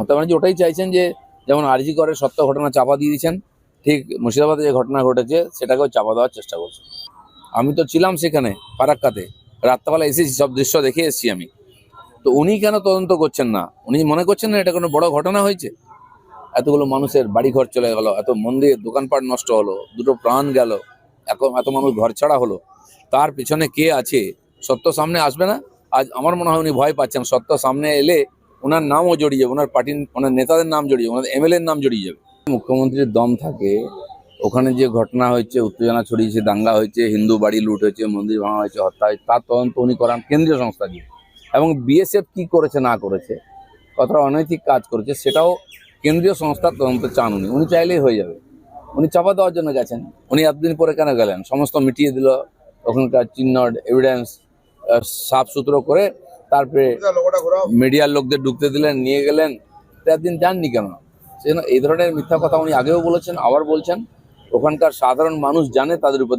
মমতা ব্যানার্জি ওটাই চাইছেন যে যেমন আরজি করে সত্য ঘটনা চাপা দিয়ে দিয়েছেন, ঠিক মুর্শিদাবাদে যে ঘটনা ঘটেছে সেটাকেও চাপা দেওয়ার চেষ্টা করছে। আমি তো ছিলাম সেখানে ফারাক্কাতে, রাত্রেবেলা এসেছি, সব দৃশ্য দেখে এসেছি আমি। তো উনি কেন তদন্ত করছেন না? উনি মনে করছেন না এটা কোনো বড় ঘটনা হয়েছে? এতগুলো মানুষের বাড়িঘর চলে গেল, এত মন্দির দোকানপাট নষ্ট হলো, দুটো প্রাণ গেল, এত মানুষ ঘর ছাড়া হলো, তার পিছনে কে আছে? সত্য সামনে আসবে না? আজ আমার মনে হয় উনি ভয় পাচ্ছেন, সত্য সামনে এলে ওনার নামও জড়িয়ে যাবে, ওনার পার্টির ওনার নেতাদের নাম জড়িয়ে যাবে, ওনার এমএলএর নাম জড়িয়ে যাবে। মুখ্যমন্ত্রীর দম থাকে, ওখানে যে ঘটনা হয়েছে, উত্তেজনা ছড়িয়েছে, দাঙ্গা হয়েছে, হিন্দু বাড়ি লুট হয়েছে, মন্দির ভাঙা হয়েছে, হত্যা হয়েছে, তার তদন্ত উনি করান কেন্দ্রীয় সংস্থা দিয়ে। এবং বিএসএফ কি করেছে না করেছে, কতটা অনৈতিক কাজ করেছে, সেটাও কেন্দ্রীয় সংস্থার তদন্ত চান উনি। উনি চাইলেই হয়ে যাবে। উনি চাপা দেওয়ার জন্য গেছেন। উনি এতদিন পরে কেন গেলেন? সমস্ত মিটিয়ে দিল, ওখানকার চিহ্ন এভিডেন্স সাফ সুতরো করে তারপরে মিডিয়ার লোকদের ঢুকতে দিলেন, নিয়ে গেলেন। এতদিন যাননি কেন? সেজন্য এই ধরনের মিথ্যা কথা উনি আগেও বলেছেন, আবার বলছেন। ওখানকার সাধারণ মানুষ জানে তাদের উপর